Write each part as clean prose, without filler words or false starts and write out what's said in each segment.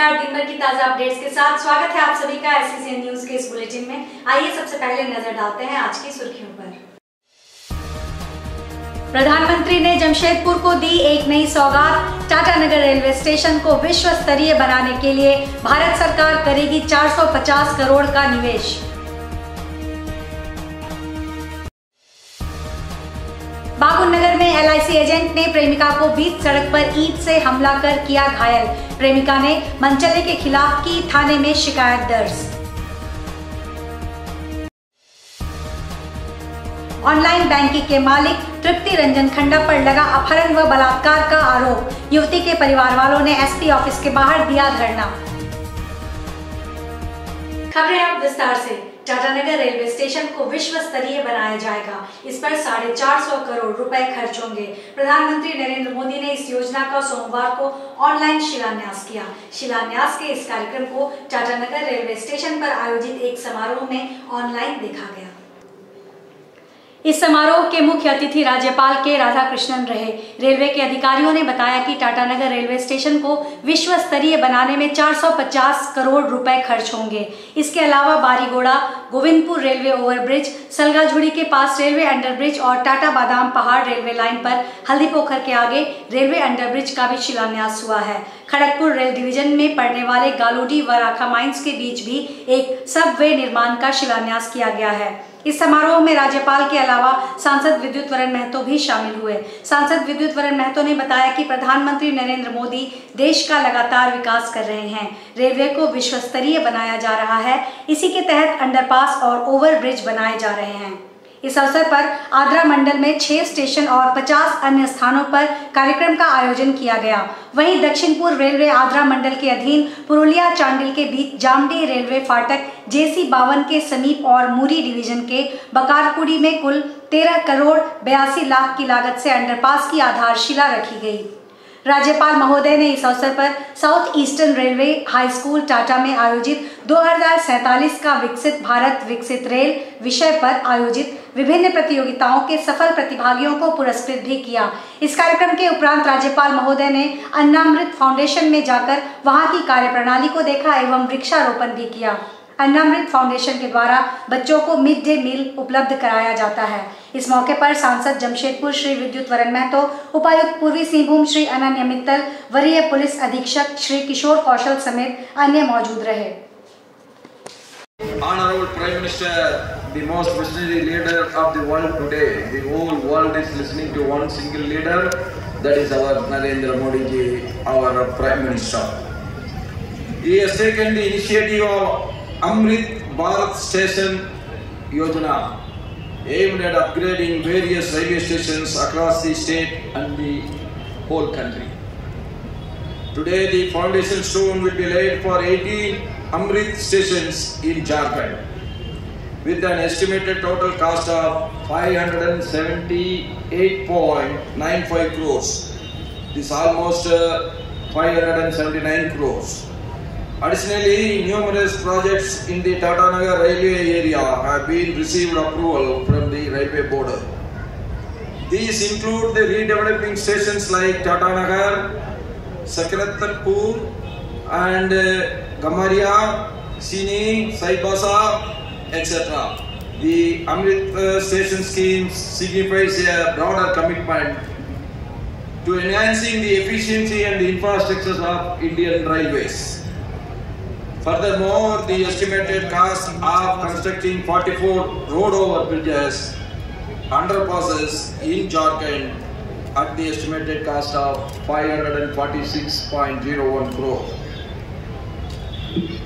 नमस्कार। दिन भर की ताजा अपडेट्स के साथ स्वागत है आप सभी का SCCN न्यूज के इस बुलेटिन में। आइए सबसे पहले नजर डालते हैं आज की सुर्खियों पर। प्रधानमंत्री ने जमशेदपुर को दी एक नई सौगात। टाटानगर रेलवे स्टेशन को विश्व स्तरीय बनाने के लिए भारत सरकार करेगी 450 करोड़ का निवेश। बाबूनगर में LIC एजेंट ने प्रेमिका को बीच सड़क पर ईंट से हमला कर किया घायल। प्रेमिका ने मनचले के खिलाफ की थाने में शिकायत दर्ज। ऑनलाइन बैंकिंग के मालिक तृप्ति रंजन खंडा पर लगा अपहरण व बलात्कार का आरोप। युवती के परिवार वालों ने SP ऑफिस के बाहर दिया धरना। खबरें अब विस्तार से। टाटानगर रेलवे स्टेशन को विश्व स्तरीय बनाया जाएगा। इस पर 450 करोड़ रुपए खर्च होंगे। प्रधानमंत्री नरेंद्र मोदी ने इस योजना का सोमवार को ऑनलाइन शिलान्यास किया। शिलान्यास के इस कार्यक्रम को टाटानगर रेलवे स्टेशन पर आयोजित एक समारोह में ऑनलाइन देखा गया। इस समारोह के मुख्य अतिथि राज्यपाल के राधाकृष्णन रहे। रेलवे के अधिकारियों ने बताया कि टाटानगर रेलवे स्टेशन को विश्व स्तरीय बनाने में 450 करोड़ रुपए खर्च होंगे। इसके अलावा बारीगोड़ा गोविंदपुर रेलवे ओवरब्रिज, सलगाझुड़ी के पास रेलवे अंडरब्रिज और टाटा बादाम पहाड़ रेलवे लाइन पर हल्दीपोखर के आगे रेलवे अंडरब्रिज का भी शिलान्यास हुआ है। खड़गपुर रेल डिवीजन में पड़ने वाले गालूडी व राखा माइंस के बीच भी एक सबवे निर्माण का शिलान्यास किया गया है। इस समारोह में राज्यपाल के अलावा सांसद विद्युत वरण महतो भी शामिल हुए। सांसद विद्युत वरण महतो ने बताया कि प्रधानमंत्री नरेंद्र मोदी देश का लगातार विकास कर रहे हैं। रेलवे को विश्व स्तरीय बनाया जा रहा है। इसी के तहत अंडरपास और ओवरब्रिज बनाए जा रहे हैं। इस अवसर पर आद्रा मंडल में 6 स्टेशन और 50 अन्य स्थानों पर कार्यक्रम का आयोजन किया गया। वहीं दक्षिण पूर्व रेलवे आद्रा मंडल के अधीन पुरुलिया चांडिल के बीच जामडी रेलवे फाटक JC 52 के समीप और मुरी डिवीजन के बकारकुड़ी में कुल 13 करोड़ 82 लाख की लागत से अंडरपास की आधारशिला रखी गई। राज्यपाल महोदय ने इस अवसर पर south eastern railway high school Tata में आयोजित 2047 का विकसित भारत विकसित रेल विषय पर आयोजित विभिन्न प्रतियोगिताओं के सफल प्रतिभागियों को पुरस्कृत भी किया। इस कार्यक्रम के उपरांत राज्यपाल महोदय ने अन्नामृत फाउंडेशन में जाकर वहां की कार्यप्रणाली को देखा एवं वृक्षारोपण भी किया। अन्नामृत फाउंडेशन के द्वारा बच्चों को मिड डे मील उपलब्ध कराया जाता है। इस मौके पर सांसद जमशेदपुर श्री विद्युत वरण महतो, उपायुक्त पूर्वी सिंहभूम श्री अनन्य मित्तल, वरीय पुलिस अधीक्षक श्री किशोर कौशल समेत अन्य मौजूद रहे। Honorable Prime Minister, the most visionary leader of the world today. The whole world is listening to one single leader, that is our Narendra Modi ji, our Prime Minister. He has taken the initiative of Amrit Bharat Station Yojana, aimed at upgrading various railway stations across the state and the whole country. Today the foundation stone will be laid for 18 Amrit stations in Jharkhand, with an estimated total cost of 578.95 crores. This is almost 579 crores. Additionally, numerous projects in the Tatanagar railway area have been received approval from the railway board. These include the redeveloping stations like Tatanagar, Sakratpur and Gamaria, Sini, Saibasa, etc. The Amrit station scheme signifies a broader commitment to enhancing the efficiency and the infrastructure of Indian railways. Furthermore, the estimated cost of constructing 44 road over bridges, underpasses in Jharkhand at the estimated cost of 546.01 crore.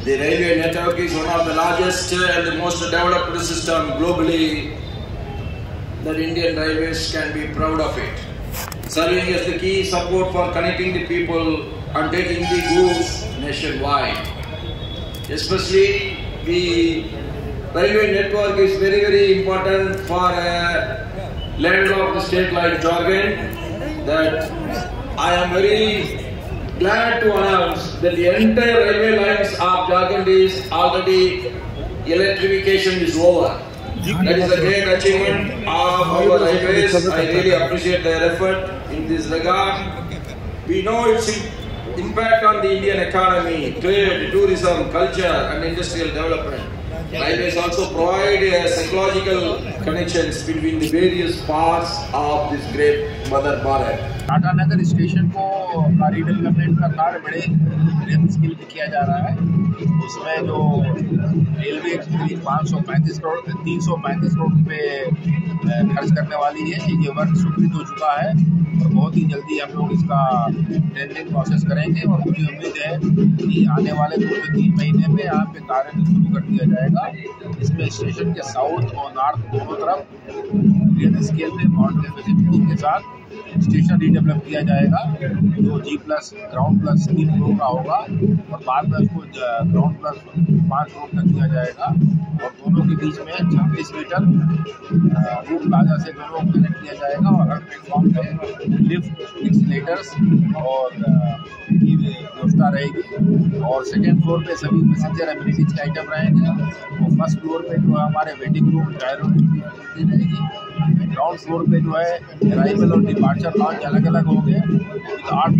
The railway network is one of the largest and the most developed system globally that Indian Railways can be proud of it, serving as the key support for connecting the people and taking the goods nationwide. Especially the railway network is very important for a landlocked state like Jharkhand. That I am very glad to announce that the entire railway lines of Jharkhand is already electrification is over. That is a great achievement of our railways. I really appreciate their effort in this regard. We know it's impact on the Indian economy, trade, tourism, culture and industrial development. Railways also provide psychological connections between the various parts of this great Mother Bharat. Tata Nagar station को का redevelopment का कार्य बड़े grain scale पे किया जा रहा है। उसमें जो रेलवे करीब 335 करोड़ रुपये खर्च करने वाली है। ये वर्क स्वीकृत हो चुका है और बहुत ही जल्दी हम लोग इसका टेंडरिंग प्रोसेस करेंगे और मुझे उम्मीद है कि आने वाले 2 से 3 महीने में यहाँ पे कार्य शुरू कर दिया जाएगा। इसमें स्टेशन के साउथ और नॉर्थ दोनों तरफ ग्रेन स्केल पे मॉडर्न फैसिलिटी के साथ स्टेशन रीडेवलप किया जाएगा, जो G+ ग्राउंड प्लस 3 फ्लोर का होगा और बाद में उसको ग्राउंड प्लस 5 फ्लोर तक किया जाएगा और दोनों के बीच में 36 मीटर रूट प्लाजा से दोनों कनेक्ट किया जाएगा और हर प्लेटफॉर्म पे लिफ्ट, एक्सीलेटर्स और की व्यवस्था रहेगी और सेकेंड फ्लोर पे सभी पैसेंजर एमिनिटीज के आइटम रहेंगे और फर्स्ट फ्लोर पे जो है हमारे वेटिंग रूम, ड्राई रूम की रहेगी। ग्राउंड फ्लोर पे जो है अराइवल और डिपार्चर लॉन्च अलग अलग होंगे विद 8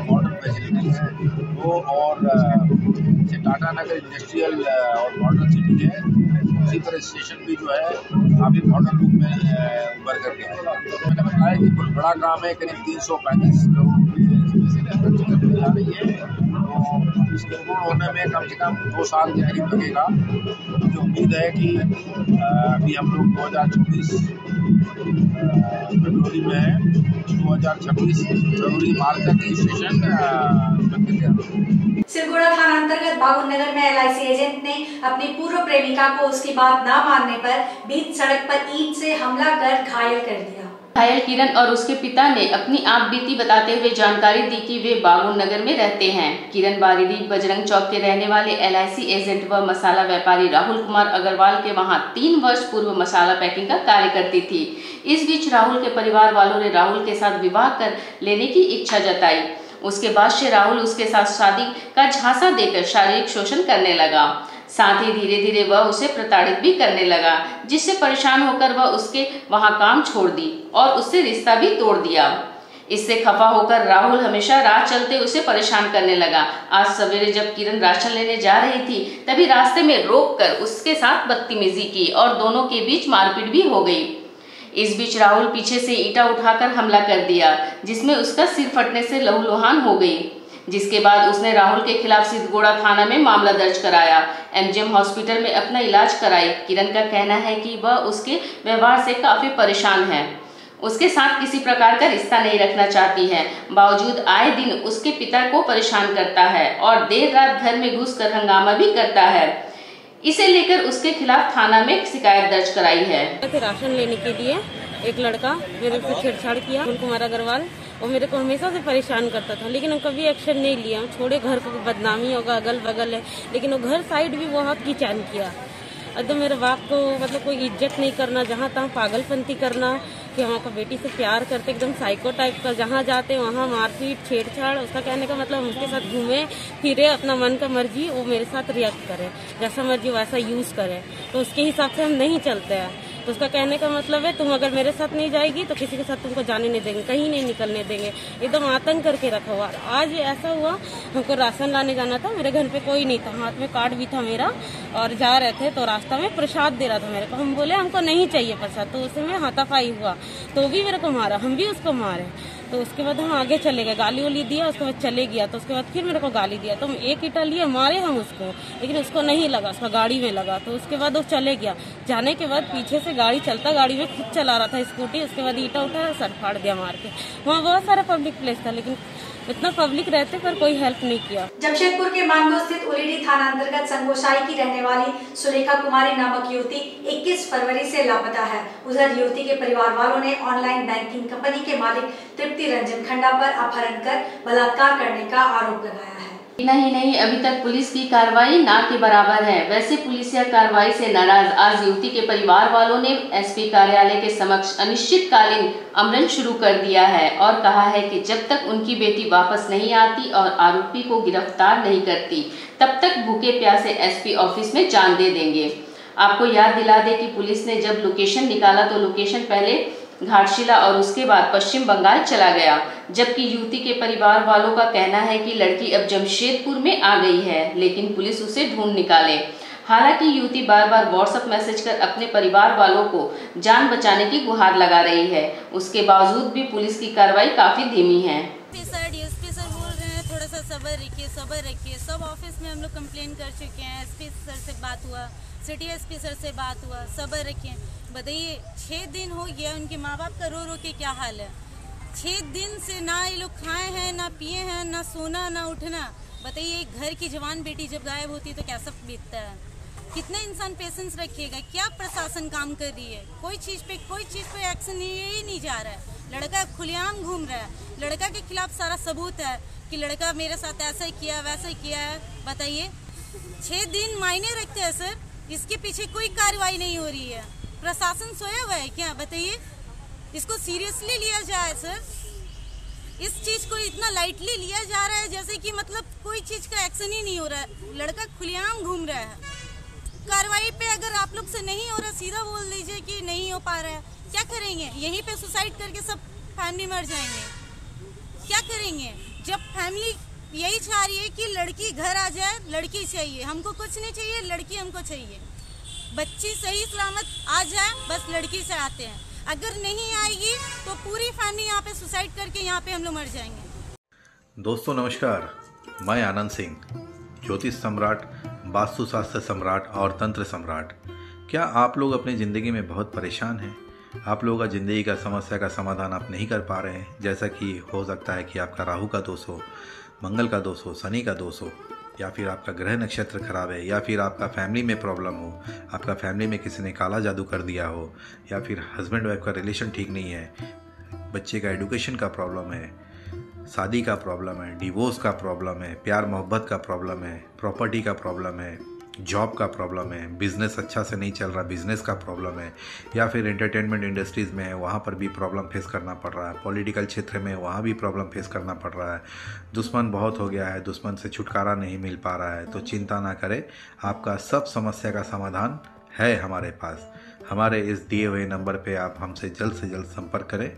मॉडर्न फैसिलिटीज वो और जैसे टाटा नगर इंडस्ट्रियल और मॉडर्न सिटी है, उसी तरह स्टेशन भी जो है काफ़ी मॉडर्न रूप में उभर करके आएगा। मैंने बताया कि बहुत बड़ा काम है, करीब 335 करोड़ रुपये खर्च करने जा रही है तो इसके पूर्ण होने में कम से कम 2 साल के करीब लगेगा। मुझे उम्मीद है कि अभी हम लोग 2024 फरवरी में है, 2026 फरवरी मार्च तक स्टेशन सिरगोड़ा थाना अंतर्गत बागुन नगर में LIC एजेंट ने अपनी पूर्व प्रेमिका को उसकी बात न मानने पर बीच सड़क पर ईंट से हमला कर घायल कर दिया। घायल किरण और उसके पिता ने अपनी आप बीती बताते हुए जानकारी दी कि वे बागुन नगर में रहते हैं। किरण बारिदी बजरंग चौक के रहने वाले LIC एजेंट व मसाला व्यापारी राहुल कुमार अग्रवाल के वहां 3 वर्ष पूर्व मसाला पैकिंग का कार्य करती थी। इस बीच राहुल के परिवार वालों ने राहुल के साथ विवाह कर लेने की इच्छा जताई। उसके बाद से राहुल उसके साथ शादी का झांसा देकर शारीरिक शोषण करने लगा। साथ ही धीरे धीरे वह उसे प्रताड़ित भी करने लगा, जिससे परेशान होकर वह उसके वहां काम छोड़ दी और उससे रिश्ता भी तोड़ दिया। इससे खफा होकर राहुल हमेशा राह चलते उसे परेशान करने लगा। आज सवेरे जब किरण राशन लेने जा रही थी तभी रास्ते में रोककर उसके साथ बदतमीजी की और दोनों के बीच मारपीट भी हो गई। इस बीच राहुल पीछे से ईंटा उठाकर हमला कर दिया, जिसमें उसका सिर फटने से लहूलुहान हो गई। जिसके बाद उसने राहुल के खिलाफ सिरगोड़ा थाना में मामला दर्ज कराया। MGM हॉस्पिटल में अपना इलाज कराई। किरण का कहना है कि वह उसके व्यवहार से काफी परेशान है, उसके साथ किसी प्रकार का रिश्ता नहीं रखना चाहती है। बावजूद आए दिन उसके पिता को परेशान करता है और देर रात घर में घुसकर हंगामा भी करता है। इसे लेकर उसके खिलाफ थाना में शिकायत दर्ज कराई है। राशन लेने के लिए एक लड़का मेरे से छेड़छाड़ किया, राहुल कुमार अग्रवाल, वो मेरे को हमेशा से परेशान करता था, लेकिन वो कभी एक्शन नहीं लिया। छोड़े घर को बदनामी होगा, अगल बगल है, लेकिन वो घर साइड भी बहुत कीचैन किया। एकदम मेरे बाप को मतलब कोई इज्जत नहीं करना, जहाँ तहाँ पागलपंती करना कि हम आपका बेटी से प्यार करते, एकदम साइको टाइप का, जहाँ जाते वहाँ मारपीट छेड़छाड़। उसका कहने का मतलब उसके साथ घूमे फिरे, अपना मन का मर्जी वो मेरे साथ रिएक्ट करे, जैसा मर्जी वैसा यूज करे, तो उसके हिसाब से हम नहीं चलते हैं। तो उसका कहने का मतलब है तुम अगर मेरे साथ नहीं जाएगी तो किसी के साथ तुमको जाने नहीं देंगे, कहीं नहीं निकलने देंगे, एकदम आतंक करके रखा हुआ। आज ऐसा हुआ, हमको राशन लाने जाना था, मेरे घर पे कोई नहीं था, हाथ में कार्ड भी था मेरा, और जा रहे थे तो रास्ता में प्रसाद दे रहा था मेरे को। हम बोले हमको नहीं चाहिए प्रसाद, तो उसमें हाथापाई हुआ, तो भी मेरे को मारा, हम भी उसको मारे। तो उसके बाद हम आगे चले गए, गाली वाली दिया, उसके बाद चले गया। तो उसके बाद फिर मेरे को गाली दिया, तो हम एक ईंटा लिए मारे हम उसको, लेकिन उसको नहीं लगा, उसका गाड़ी में लगा। तो उसके बाद वो चले गया। जाने के बाद पीछे से गाड़ी चलता, गाड़ी में खुद चला रहा था स्कूटी, उसके बाद ईंटा उठाया, सर फाड़ दिया मार के। वहाँ बहुत सारा पब्लिक प्लेस था, लेकिन इतना पब्लिक रहते पर कोई हेल्प नहीं किया। जमशेदपुर के मानगो स्थित उलीडी थाना अंतर्गत संगोशाई की रहने वाली सुलेखा कुमारी नामक युवती 21 फरवरी से लापता है। उधर युवती के परिवार वालों ने ऑनलाइन बैंकिंग कंपनी के मालिक तृप्ति रंजन खंडा पर अपहरण कर बलात्कार करने का आरोप लगाया है। नहीं, अभी तक पुलिस की कार्रवाई ना के बराबर है। वैसे पुलिसिया कार्रवाई से नाराज आज युवती के परिवार वालों ने SP कार्यालय के समक्ष अनिश्चितकालीन आमरण शुरू कर दिया है और कहा है कि जब तक उनकी बेटी वापस नहीं आती और आरोपी को गिरफ्तार नहीं करती, तब तक भूखे प्यासे SP ऑफिस में जान दे देंगे। आपको याद दिला दे कि पुलिस ने जब लोकेशन निकाला तो लोकेशन पहले घाटशिला और उसके बाद पश्चिम बंगाल चला गया, जबकि युवती के परिवार वालों का कहना है कि लड़की अब जमशेदपुर में आ गई है, लेकिन पुलिस उसे ढूंढ निकाले। हालांकि युवती बार बार व्हाट्सएप मैसेज कर अपने परिवार वालों को जान बचाने की गुहार लगा रही है। उसके बावजूद भी पुलिस की कार्रवाई काफी धीमी है। एसपी सर बोल रहे हैं थोड़ा सा सब्र रखिए। सब ऑफिस में हम लोग कंप्लेन कर चुके हैं। एसपी सर से बात हुआ, सिटी एसपी सर से बात हुआ, सब्र रखिए। बताइए 6 दिन हो गया, उनके माँ बाप का रो के क्या हाल है। 6 दिन से ना ये लोग खाए हैं, ना पिए हैं, ना सोना ना उठना। बताइए घर की जवान बेटी जब गायब होती है तो कैसा बीतता है। कितना इंसान पेशेंस रखिएगा। क्या प्रशासन काम कर रही है? कोई चीज़ पे एक्शन ही नहीं जा रहा है। लड़का खुलेआम घूम रहा है। लड़का के खिलाफ सारा सबूत है कि लड़का मेरे साथ ऐसा किया वैसा किया है। बताइए 6 दिन मायने रखते हैं सर, इसके पीछे कोई कार्रवाई नहीं हो रही है। प्रशासन सोया हुआ है क्या? बताइए, इसको सीरियसली लिया जाए सर। इस चीज को इतना लाइटली लिया जा रहा है जैसे कि मतलब कोई चीज का एक्शन ही नहीं हो रहा है। लड़का खुलेआम घूम रहा है। कार्रवाई पे अगर आप लोग से नहीं हो रहा, सीधा बोल दीजिए कि नहीं हो पा रहा है। क्या करेंगे? यहीं पे सुसाइड करके सब फैमिली मर जाएंगे। क्या करेंगे? जब फैमिली यही चाह रही है कि लड़की घर आ जाए, लड़की चाहिए, हमको कुछ नहीं चाहिए, लड़की हमको चाहिए। बच्ची सही सलामत आ जाए, बस लड़की से आते हैं। अगर नहीं आएगी तो पूरी फैमिली यहाँ पे सुसाइड करके यहाँ पे हम लोग मर जाएंगे। दोस्तों नमस्कार, मैं आनंद सिंह, ज्योतिष सम्राट, वास्तुशास्त्र सम्राट और तंत्र सम्राट। क्या आप लोग अपनी ज़िंदगी में बहुत परेशान हैं? आप लोगों का ज़िंदगी का समस्या का समाधान आप नहीं कर पा रहे हैं। जैसा कि हो सकता है कि आपका राहु का दोष हो, मंगल का दोष हो, शनि का दोष हो, या फिर आपका ग्रह नक्षत्र खराब है, या फिर आपका फैमिली में प्रॉब्लम हो, आपका फैमिली में किसी ने काला जादू कर दिया हो, या फिर हस्बैंड वाइफ का रिलेशन ठीक नहीं है, बच्चे का एजुकेशन का प्रॉब्लम है, शादी का प्रॉब्लम है, डिवोर्स का प्रॉब्लम है, प्यार मोहब्बत का प्रॉब्लम है, प्रॉपर्टी का प्रॉब्लम है, जॉब का प्रॉब्लम है, बिज़नेस अच्छा से नहीं चल रहा, बिज़नेस का प्रॉब्लम है, या फिर एंटरटेनमेंट इंडस्ट्रीज़ में है, वहाँ पर भी प्रॉब्लम फेस करना पड़ रहा है, पॉलिटिकल क्षेत्र में वहाँ भी प्रॉब्लम फेस करना पड़ रहा है, दुश्मन बहुत हो गया है, दुश्मन से छुटकारा नहीं मिल पा रहा है, तो चिंता ना करें, आपका सब समस्या का समाधान है हमारे पास। हमारे इस दिए हुए नंबर पर आप हमसे जल्द से जल्द संपर्क करें।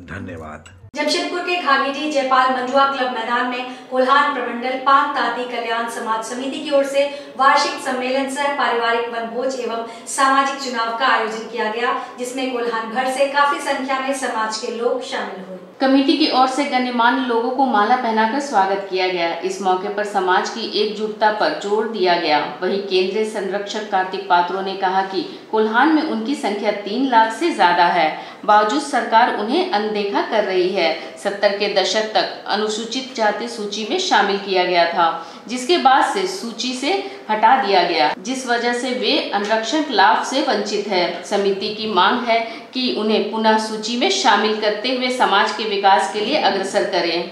धन्यवाद। जमशेदपुर के घाघीडीह जयपाल मंडुआ क्लब मैदान में कोल्हान प्रमंडल पान तांती कल्याण समाज समिति की ओर से वार्षिक सम्मेलन सह पारिवारिक वनभोज एवं सामाजिक चुनाव का आयोजन किया गया, जिसमें कोल्हान भर से काफी संख्या में समाज के लोग शामिल हुए। कमेटी की ओर से गण्यमान्य लोगों को माला पहनाकर स्वागत किया गया। इस मौके पर समाज की एकजुटता पर जोर दिया गया। वहीं केंद्रीय संरक्षक कार्तिक पात्रों ने कहा कि कोल्हान में उनकी संख्या 3 लाख से ज्यादा है, बावजूद सरकार उन्हें अनदेखा कर रही है। 70 के दशक तक अनुसूचित जाति सूची में शामिल किया गया था, जिसके बाद से सूची से हटा दिया गया, जिस वजह से वे अनुरक्षण लाभ से वंचित है। समिति की मांग है कि उन्हें पुनः सूची में शामिल करते हुए समाज के विकास के लिए अग्रसर करें।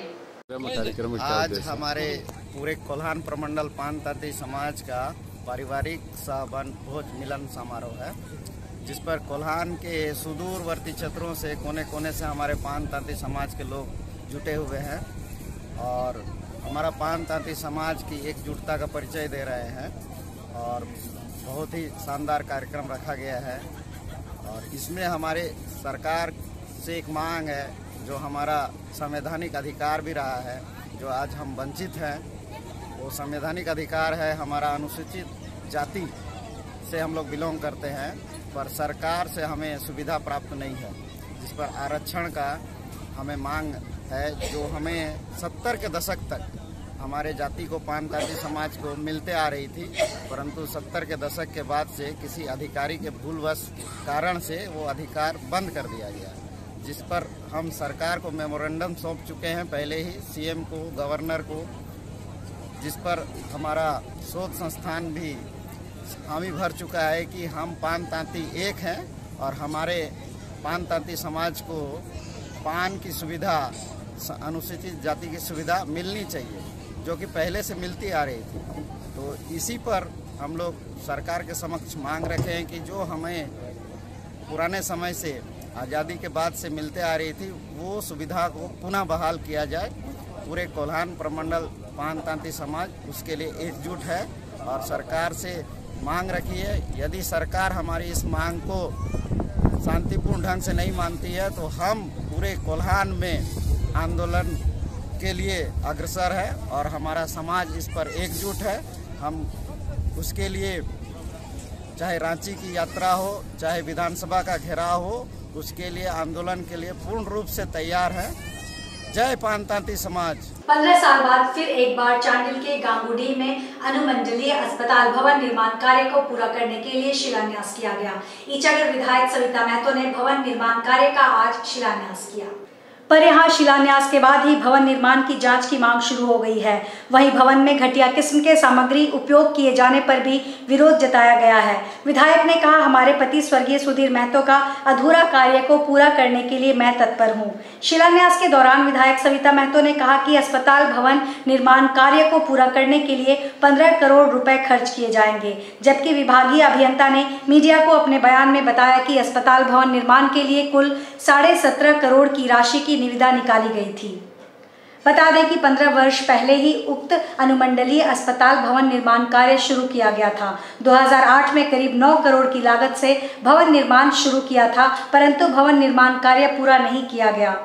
आज हमारे पूरे कोल्हान प्रमंडल पान तांती समाज का पारिवारिक वनभोज मिलन समारोह है, जिस पर कोल्हान के सुदूरवर्ती क्षेत्रों से कोने कोने से हमारे पान तांती समाज के लोग जुटे हुए हैं और हमारा पान तांती समाज की एकजुटता का परिचय दे रहे हैं। और बहुत ही शानदार कार्यक्रम रखा गया है और इसमें हमारे सरकार से एक मांग है, जो हमारा संवैधानिक अधिकार भी रहा है, जो आज हम वंचित हैं। वो संवैधानिक अधिकार है, हमारा अनुसूचित जाति से हम लोग बिलोंग करते हैं, पर सरकार से हमें सुविधा प्राप्त नहीं है, जिस पर आरक्षण का हमें मांग है, जो हमें 70 के दशक तक हमारे जाति को पान तांती समाज को मिलते आ रही थी, परंतु 70 के दशक के बाद से किसी अधिकारी के भूलवश कारण से वो अधिकार बंद कर दिया गया, जिस पर हम सरकार को मेमोरेंडम सौंप चुके हैं पहले ही, सीएम को, गवर्नर को, जिस पर हमारा शोध संस्थान भी हामी भर चुका है कि हम पान तांती एक हैं और हमारे पान तांती समाज को पान की सुविधा, अनुसूचित जाति की सुविधा मिलनी चाहिए, जो कि पहले से मिलती आ रही थी। तो इसी पर हम लोग सरकार के समक्ष मांग रखे हैं कि जो हमें पुराने समय से आज़ादी के बाद से मिलते आ रही थी, वो सुविधा को पुनः बहाल किया जाए। पूरे कोल्हान प्रमंडल पान तांती समाज उसके लिए एकजुट है और सरकार से मांग रखी है। यदि सरकार हमारी इस मांग को शांतिपूर्ण ढंग से नहीं मानती है तो हम पूरे कोल्हान में आंदोलन के लिए अग्रसर है और हमारा समाज इस पर एकजुट है। हम उसके लिए चाहे रांची की यात्रा हो, चाहे विधानसभा का घेराव हो, उसके लिए आंदोलन के लिए पूर्ण रूप से तैयार है। जय पानतांती समाज। 15 साल बाद फिर एक बार चांडिल के गांगुडी में अनुमंडलीय अस्पताल भवन निर्माण कार्य को पूरा करने के लिए शिलान्यास किया गया। ईचागढ़ विधायक सविता महतो ने भवन निर्माण कार्य का आज शिलान्यास किया। पर यहाँ शिलान्यास के बाद ही भवन निर्माण की जांच की मांग शुरू हो गई है। वहीं भवन में घटिया किस्म के सामग्री उपयोग किए जाने पर भी विरोध जताया गया है। विधायक ने कहा, हमारे पति स्वर्गीय सुधीर महतो का अधूरा कार्य को पूरा करने के लिए मैं तत्पर हूँ। शिलान्यास के दौरान विधायक सविता महतो ने कहा कि अस्पताल भवन निर्माण कार्य को पूरा करने के लिए 15 करोड़ रुपए खर्च किए जाएंगे, जबकि विभागीय अभियंता ने मीडिया को अपने बयान में बताया कि अस्पताल भवन निर्माण के लिए कुल 17.5 करोड़ की राशि की निविदा निकाली गई थी। बता दें कि 15 वर्ष पहले ही उक्त अनुमंडलीय अस्पताल भवन निर्माण कार्य शुरू किया गया था। 2008 में करीब 9 करोड़ की लागत से भवन निर्माण शुरू किया था, परंतु भवन निर्माण कार्य पूरा नहीं किया गया।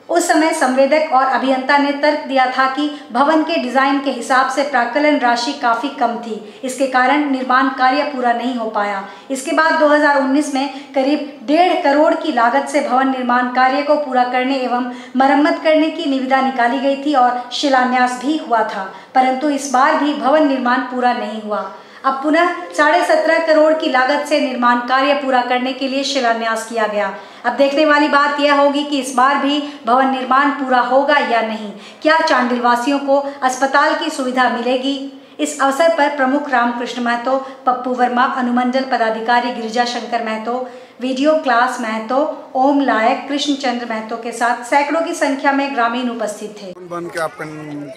उस समय संवेदक और अभियंता ने तर्क दिया था कि भवन के डिजाइन के हिसाब से प्राक्कलन राशि काफी कम थी, इसके कारण निर्माण कार्य पूरा नहीं हो पाया। इसके बाद 2019 में करीब 1.5 करोड़ की लागत से भवन निर्माण कार्य को पूरा करने एवं मरम्मत करने की निविदा निकाली गई थी और शिलान्यास भी हुआ था, परंतु इस बार भी भवन निर्माण पूरा नहीं हुआ। अब पुनः 17.5 करोड़ की लागत से निर्माण कार्य पूरा करने के लिए शिलान्यास किया गया। अब देखने वाली बात यह होगी कि इस बार भी भवन निर्माण पूरा होगा या नहीं। क्या चांडिल वासियों को अस्पताल की सुविधा मिलेगी? इस अवसर पर प्रमुख रामकृष्ण महतो, पप्पू वर्मा, अनुमंडल पदाधिकारी गिरिजा शंकर महतो, वीडियो क्लास महतो, ओम लायक, कृष्णचंद्र महतो के साथ सैकड़ों की संख्या में ग्रामीण उपस्थित थे। बन के आपका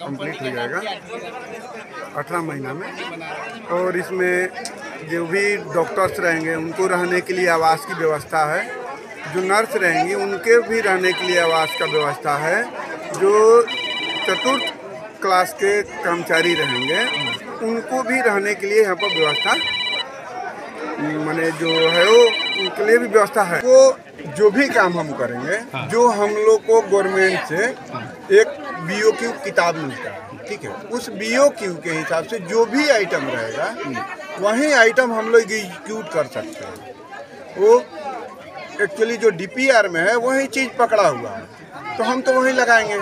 कंप्लीट हो जाएगा 18 महीना में, और इसमें जो भी डॉक्टर्स रहेंगे उनको रहने के लिए आवास की व्यवस्था है, जो नर्स रहेंगी उनके भी रहने के लिए आवास का व्यवस्था है, जो चतुर्थ क्लास के कर्मचारी रहेंगे उनको भी रहने के लिए यहाँ पर व्यवस्था माने जो है वो उनके लिए भी व्यवस्था है। वो जो भी काम हम करेंगे, जो हम लोग को गवर्नमेंट से एक BOQ किताब मिलता है, ठीक है, उस BOQ के हिसाब से जो भी आइटम रहेगा वही आइटम हम लोग एग्जीक्यूट कर सकते हैं। वो एक्चुअली जो DPR में है वही चीज़ पकड़ा हुआ है, तो हम तो वही लगाएंगे।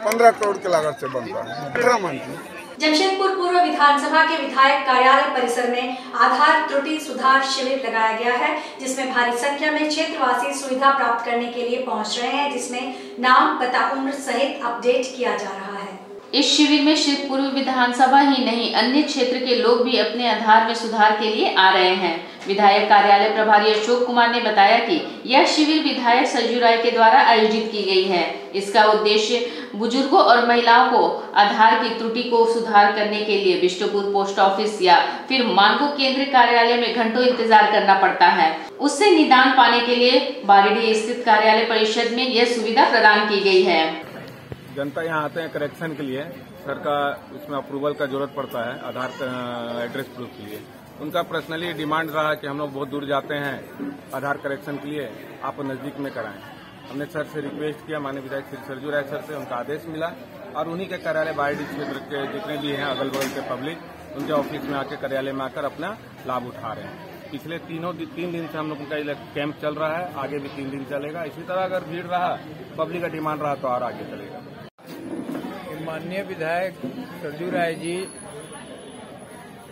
15 करोड़ की लागत से बनता है 18 मंथ। जमशेदपुर पूर्व विधानसभा के विधायक कार्यालय परिसर में आधार त्रुटि सुधार शिविर लगाया गया है, जिसमें भारी संख्या में क्षेत्रवासी सुविधा प्राप्त करने के लिए पहुंच रहे हैं, जिसमें नाम, पता, उम्र सहित अपडेट किया जा रहा है। इस शिविर में सिर्फ पूर्व विधानसभा ही नहीं, अन्य क्षेत्र के लोग भी अपने आधार में सुधार के लिए आ रहे हैं। विधायक कार्यालय प्रभारी अशोक कुमार ने बताया कि यह शिविर विधायक सरजू राय के द्वारा आयोजित की गई है। इसका उद्देश्य बुजुर्गों और महिलाओं को आधार की त्रुटि को सुधार करने के लिए बिष्टुपुर पोस्ट ऑफिस या फिर मानको केंद्रीय कार्यालय में घंटों इंतजार करना पड़ता है, उससे निदान पाने के लिए बारीडी स्थित कार्यालय परिषद में यह सुविधा प्रदान की गई है। जनता यहाँ आते हैं करेक्शन के लिए, सर का उसमें अप्रूवल का जरूरत पड़ता है आधार एड्रेस प्रूफ के लिए। उनका पर्सनली डिमांड रहा कि हम लोग बहुत दूर जाते हैं आधार करेक्शन के लिए, आप नजदीक में कराएं। हमने सर से रिक्वेस्ट किया, माननीय विधायक श्री सरजू राय सर से, उनका आदेश मिला और उन्हीं के कार्यालय बारीडी क्षेत्र के जितने भी हैं अगल बगल के पब्लिक, उनके ऑफिस में आके कार्यालय में आकर अपना लाभ उठा रहे हैं। पिछले 3 दिन से हम लोगों का कैंप चल रहा है, आगे भी 3 दिन चलेगा। इसी तरह अगर भीड़ रहा, पब्लिक का डिमांड रहा तो और आगे चलेगा। माननीय विधायक सरजू राय जी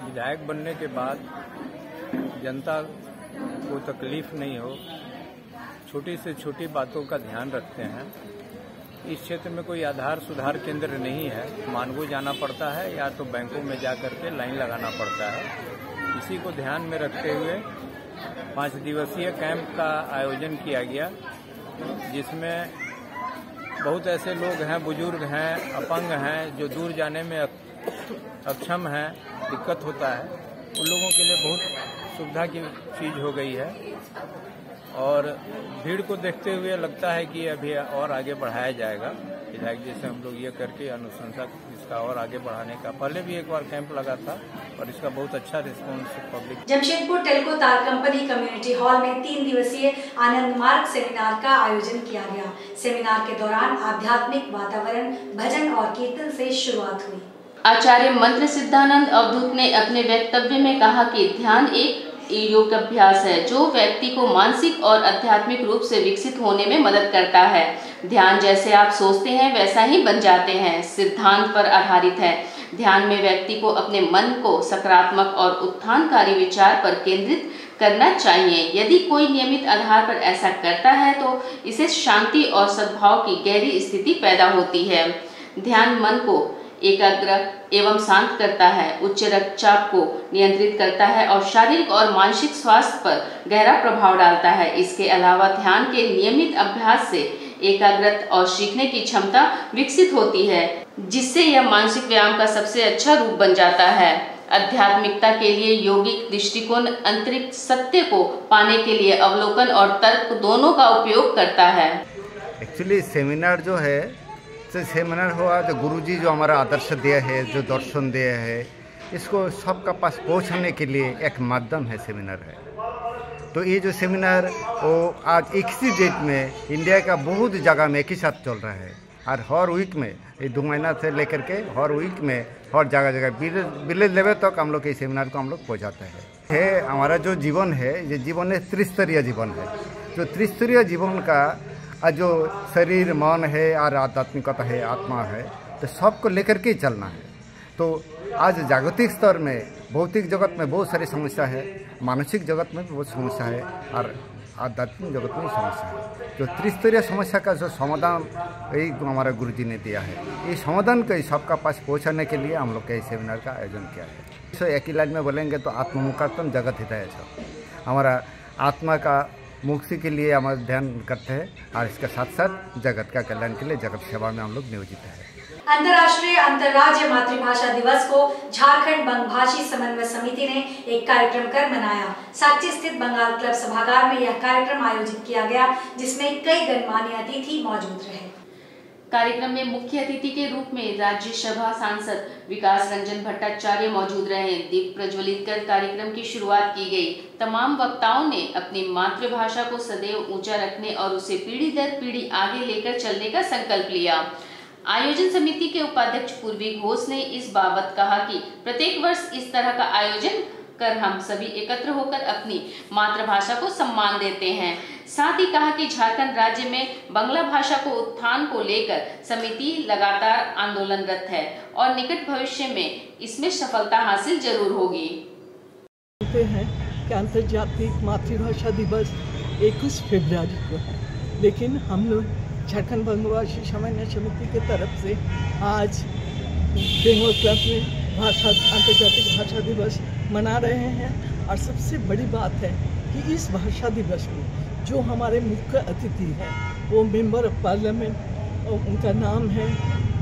विधायक बनने के बाद जनता को तकलीफ नहीं हो, छोटी से छोटी बातों का ध्यान रखते हैं। इस क्षेत्र में कोई आधार सुधार केंद्र नहीं है, मानगो जाना पड़ता है या तो बैंकों में जा करके लाइन लगाना पड़ता है। इसी को ध्यान में रखते हुए 5 दिवसीय कैंप का आयोजन किया गया, जिसमें बहुत ऐसे लोग हैं, बुजुर्ग हैं, अपंग हैं, जो दूर जाने में अक्षम हैं, दिक्कत होता है, उन लोगों के लिए बहुत सुविधा की चीज़ हो गई है। और भीड़ को देखते हुए लगता है कि अभी और आगे बढ़ाया जाएगा। विधायक जी से हम लोग ये करके अनुशंसा इसका का और आगे बढ़ाने का। पहले भी एक बार कैंप लगा था और इसका बहुत अच्छा रिस्पॉन्स पब्लिक। जमशेदपुर टेल्को तार कंपनी कम्युनिटी हॉल में 3 दिवसीय आनंद मार्ग सेमिनार का आयोजन किया गया। सेमिनार के दौरान आध्यात्मिक वातावरण, भजन और कीर्तन से शुरुआत हुई। आचार्य मंत्र सिद्धानंद अवधूत ने अपने वक्तव्य में कहा कि ध्यान एक योग अभ्यास है जो व्यक्ति को मानसिक और आध्यात्मिक रूप से विकसित होने में मदद करता है। ध्यान जैसे आप सोचते हैं वैसा ही बन जाते हैं, सिद्धांत पर आधारित है। ध्यान में व्यक्ति को अपने मन को सकारात्मक और उत्थानकारी विचार पर केंद्रित करना चाहिए। यदि कोई नियमित आधार पर ऐसा करता है तो इसे शांति और सद्भाव की गहरी स्थिति पैदा होती है। ध्यान मन को एकाग्र एवं शांत करता है, उच्च रक्तचाप को नियंत्रित करता है और शारीरिक और मानसिक स्वास्थ्य पर गहरा प्रभाव डालता है। इसके अलावा ध्यान के नियमित अभ्यास से एकाग्रता और सीखने की क्षमता विकसित होती है, जिससे यह मानसिक व्यायाम का सबसे अच्छा रूप बन जाता है। आध्यात्मिकता के लिए यौगिक दृष्टिकोण अंतरिक्ष सत्य को पाने के लिए अवलोकन और तर्क दोनों का उपयोग करता है। एक्चुअली सेमिनार जो है सेमिनार हुआ जो गुरुजी जो हमारा आदर्श दिया है, जो दर्शन दिया है, इसको सबका पास पहुंचाने के लिए एक माध्यम है, सेमिनार है। तो ये जो सेमिनार वो आज एक ही डेट में इंडिया का बहुत जगह में एक ही साथ चल रहा है और हर वीक में ये 2 महीना से लेकर के हर वीक में हर जगह विलेज लेवल तक हम लोग के सेमिनार को हम लोग पहुँचाते हैं। हमारा जो जीवन है ये जीवन है त्रिस्तरीय जीवन है। जो त्रिस्तरीय जीवन का जो शरीर मन है और आध्यात्मिकता है, आत्मा है, तो सबको लेकर के ही चलना है। तो आज जागतिक स्तर में भौतिक जगत में बहुत सारी समस्या है, मानसिक जगत में भी बहुत समस्या है और आध्यात्मिक जगत में समस्या है। जो त्रिस्तरीय समस्या का जो समाधान यही हमारा गुरुजी ने दिया है, ये समाधान को सबका पास पहुँचाने के लिए हम लोग के सेमिनार का आयोजन किया है। तो एक ही लाइन में बोलेंगे तो आत्ममुखात्म जगत हिताय छ, हमारा आत्मा का मुक्ति के लिए हम ध्यान करते हैं और इसके साथ साथ जगत का कल्याण के लिए जगत सेवा में हम लोग नियोजित हैं। अंतर्राष्ट्रीय अंतर्राज्य मातृभाषा दिवस को झारखंड बंगभाषी समन्वय समिति ने एक कार्यक्रम कर मनाया। साक्ची स्थित बंगाल क्लब सभागार में यह कार्यक्रम आयोजित किया गया, जिसमें कई गणमान्य अतिथि मौजूद रहे। कार्यक्रम में मुख्य अतिथि के रूप में राज्यसभा सांसद विकास रंजन भट्टाचार्य मौजूद रहे। दीप प्रज्वलित कर कार्यक्रम की शुरुआत की गई। तमाम वक्ताओं ने अपनी मातृभाषा को सदैव ऊंचा रखने और उसे पीढ़ी दर पीढ़ी आगे लेकर चलने का संकल्प लिया। आयोजन समिति के उपाध्यक्ष पूर्वी घोष ने इस बाबत कहा कि प्रत्येक वर्ष इस तरह का आयोजन कर हम सभी एकत्र होकर अपनी मातृभाषा को सम्मान देते हैं। साथ ही कहा कि झारखंड राज्य में बांग्ला भाषा को उत्थान को लेकर समिति लगातार आंदोलनरत है और निकट भविष्य में इसमें सफलता हासिल जरूर होगी। कहते हैं कि अंतर्जातीय मातृभाषा दिवस 21 फरवरी को है, लेकिन हम लोग झारखंड बंगभाषी समन्वय समिति की तरफ से आज बंगाल क्लब में अंतर्जातीय भाषा दिवस मना रहे हैं। और सबसे बड़ी बात है कि इस भाषा दिवस में जो हमारे मुख्य अतिथि हैं वो मेंबर ऑफ पार्लियामेंट, उनका नाम है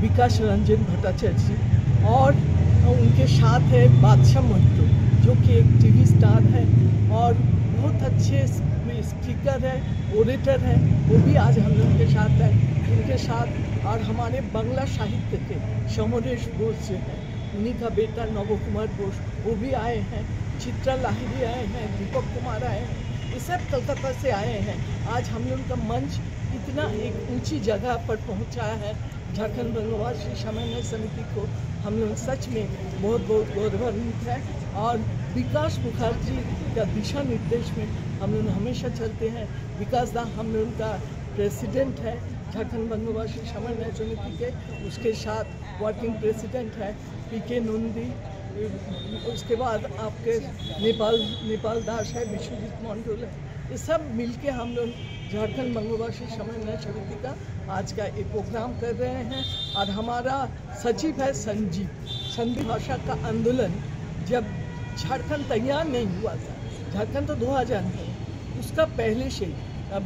विकास रंजन भट्टाचार्य जी, और उनके साथ है बादशाह महतो जो कि एक टीवी स्टार है और बहुत अच्छे स्पीकर है, ओरेटर है, वो भी आज हम लोग के साथ है। उनके साथ और हमारे बांग्ला साहित्य के समरेश बोस जो है, उन्हीं का बेटा नव कुमार बोस वो भी आए हैं, चित्रा लाहिरी आए हैं, दीपक कुमार आए हैं, ये सब कलकत्ता से आए हैं। आज हम लोग का मंच इतना एक ऊंची जगह पर पहुंचा है। झारखंड बंगभाषी समन्वय समिति को हम लोग सच में बहुत बहुत गौरवान्वित है और विकास मुखर्जी का दिशा निर्देश में हम लोग हमेशा चलते हैं। विकास दा हम लोग का प्रेसिडेंट है झारखंड बंगभाषी समन्वय समिति के, उसके साथ वर्किंग प्रेसिडेंट है पीके नंदी, उसके बाद आपके नेपाल दास है, विश्वजीत मंडल है। ये सब मिलके हम लोग झारखंड बंगभाषी समन्वय समिति का आज का एक प्रोग्राम कर रहे हैं। और हमारा सचिव है संजीव भाषा का आंदोलन जब झारखंड तैयार नहीं हुआ था, झारखंड तो 2000 में, उसका पहले से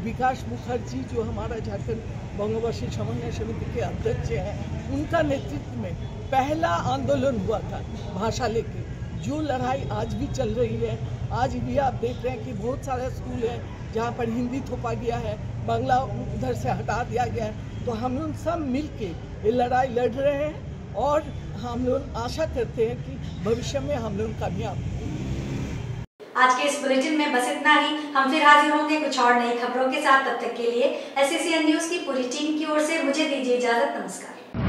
विकास मुखर्जी जो हमारा झारखंड बंगभाषी समन्वय समिति के अध्यक्ष हैं, उनका नेतृत्व में पहला आंदोलन हुआ था भाषा लेके। जो लड़ाई आज भी चल रही है, आज भी आप देख रहे हैं कि बहुत सारे स्कूल है जहाँ पर हिंदी थोपा गया है, बांग्ला उधर से हटा दिया गया है। तो हम लोग सब मिल के ये लड़ाई लड़ रहे हैं और हम लोग आशा करते हैं कि भविष्य में हम लोग कामयाब होंगे। आज के इस बुलेटिन में बस इतना ही। हम फिर हाजिर होंगे कुछ और नई खबरों के साथ। तब तक के लिए SCCN न्यूज की पूरी टीम की ओर से मुझे दीजिए इजाजत। नमस्कार।